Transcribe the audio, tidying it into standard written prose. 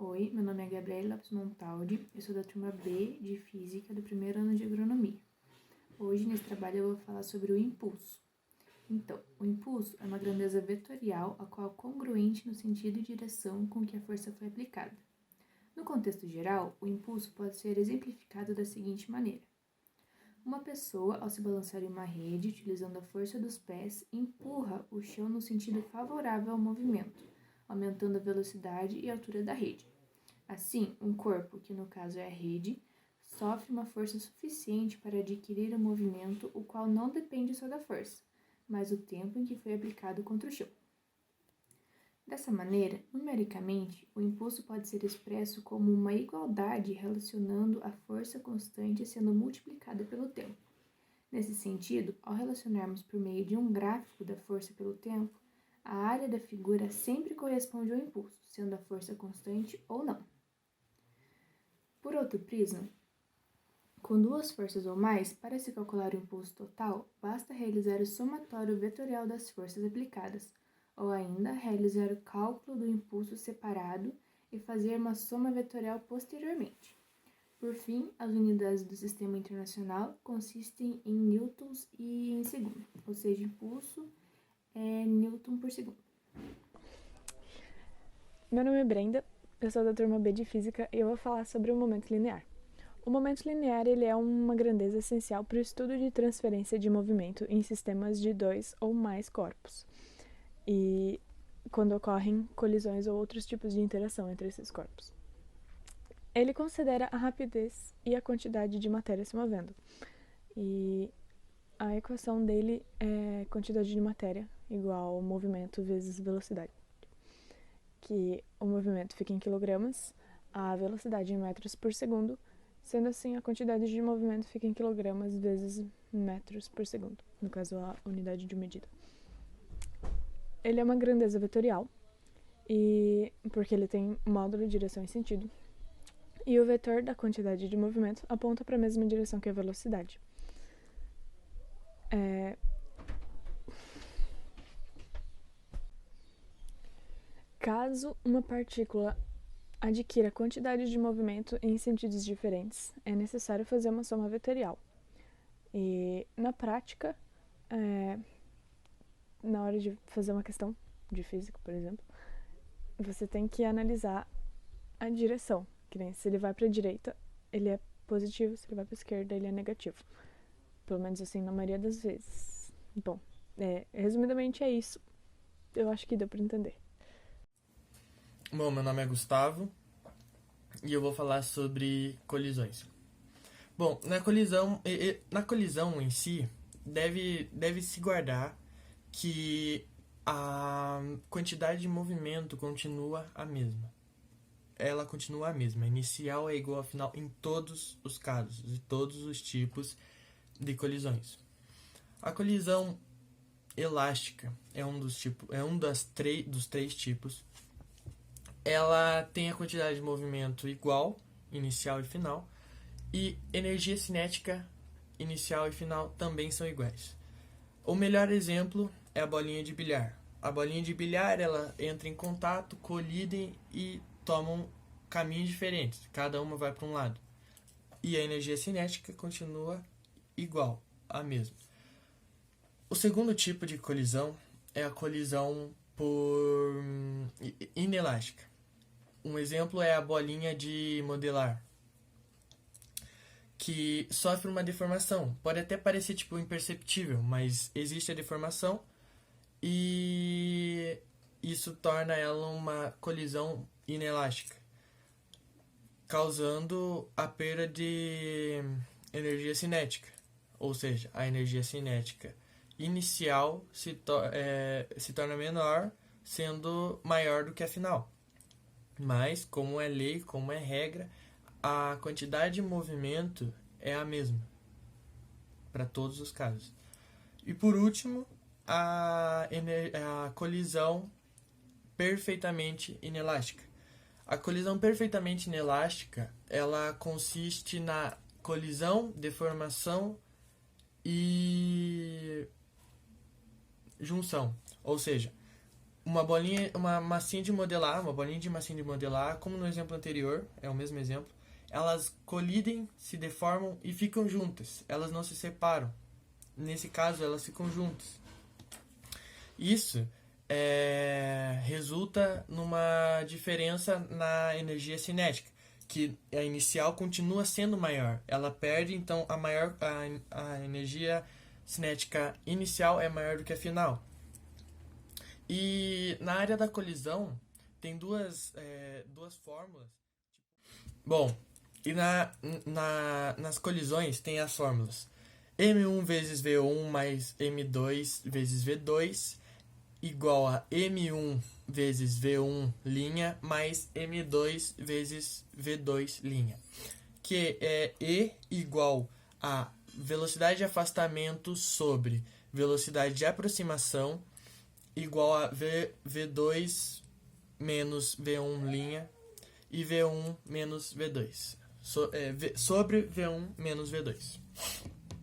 Oi, meu nome é Gabriele Lopes Montaldi, eu sou da turma B de Física do primeiro ano de Agronomia. Hoje, nesse trabalho, eu vou falar sobre o impulso. Então, o impulso é uma grandeza vetorial, a qual é congruente no sentido e direção com que a força foi aplicada. No contexto geral, o impulso pode ser exemplificado da seguinte maneira. Uma pessoa, ao se balançar em uma rede, utilizando a força dos pés, empurra o chão no sentido favorável ao movimento, aumentando a velocidade e altura da rede. Assim, um corpo, que no caso é a rede, sofre uma força suficiente para adquirir um movimento o qual não depende só da força, mas o tempo em que foi aplicado contra o chão. Dessa maneira, numericamente, o impulso pode ser expresso como uma igualdade relacionando a força constante sendo multiplicada pelo tempo. Nesse sentido, ao relacionarmos por meio de um gráfico da força pelo tempo, a área da figura sempre corresponde ao impulso, sendo a força constante ou não. Por outro prisma, com duas forças ou mais, para se calcular o impulso total, basta realizar o somatório vetorial das forças aplicadas, ou ainda realizar o cálculo do impulso separado e fazer uma soma vetorial posteriormente. Por fim, as unidades do sistema internacional consistem em newtons e em segundo, ou seja, impulso é newton por segundo. Meu nome é Brenda, eu sou da turma B de Física e eu vou falar sobre o momento linear. O momento linear ele é uma grandeza essencial para o estudo de transferência de movimento em sistemas de 2 ou mais corpos, e quando ocorrem colisões ou outros tipos de interação entre esses corpos. Ele considera a rapidez e a quantidade de matéria se movendo, e a equação dele é quantidade de matéria igual movimento vezes velocidade, que o movimento fica em quilogramas, a velocidade em metros por segundo, sendo assim a quantidade de movimento fica em quilogramas vezes metros por segundo, no caso a unidade de medida. Ele é uma grandeza vetorial, e porque ele tem módulo, direção e sentido, e o vetor da quantidade de movimento aponta para a mesma direção que a velocidade. Caso uma partícula adquira quantidade de movimento em sentidos diferentes, é necessário fazer uma soma vetorial. E na prática, na hora de fazer uma questão de física, por exemplo, você tem que analisar a direção, que nem se ele vai para a direita, ele é positivo, se ele vai para a esquerda, ele é negativo. Pelo menos assim, na maioria das vezes. Bom, resumidamente é isso. Eu acho que deu para entender. Bom, meu nome é Gustavo e eu vou falar sobre colisões. Bom, na colisão em si, deve se guardar que a quantidade de movimento continua a mesma. Ela continua a mesma. A inicial é igual à final em todos os casos e todos os tipos de colisões. A colisão elástica é dos três tipos. Ela tem a quantidade de movimento igual, inicial e final, e energia cinética inicial e final também são iguais. O melhor exemplo é a bolinha de bilhar. A bolinha de bilhar, ela entra em contato, colidem e tomam caminhos diferentes. Cada uma vai para um lado. E a energia cinética continua igual, a mesma. O segundo tipo de colisão é a colisão por inelástica. Um exemplo é a bolinha de modelar, que sofre uma deformação. Pode até parecer imperceptível, mas existe a deformação e isso torna ela uma colisão inelástica, causando a perda de energia cinética. Ou seja, a energia cinética inicial se torna menor, sendo maior do que a final. Mas, como é lei, como é regra, a quantidade de movimento é a mesma para todos os casos. E por último, a colisão perfeitamente inelástica. A colisão perfeitamente inelástica, ela consiste na colisão, deformação e junção. Ou seja, uma massinha de modelar, uma bolinha de massinha de modelar, como no exemplo anterior, é o mesmo exemplo, elas colidem, se deformam e ficam juntas. Elas não se separam. Nesse caso, elas ficam juntas. Isso resulta numa diferença na energia cinética, que a inicial continua sendo maior. Ela perde, então a energia cinética inicial é maior do que a final. E na área da colisão, tem duas fórmulas. Bom, e nas colisões tem as fórmulas M1 vezes V1 mais M2 vezes V2 igual a M1 vezes V1 linha mais M2 vezes V2 linha, que é E igual a velocidade de afastamento sobre velocidade de aproximação igual a V2 menos V1 linha e V1 menos V2 sobre V1 menos V2.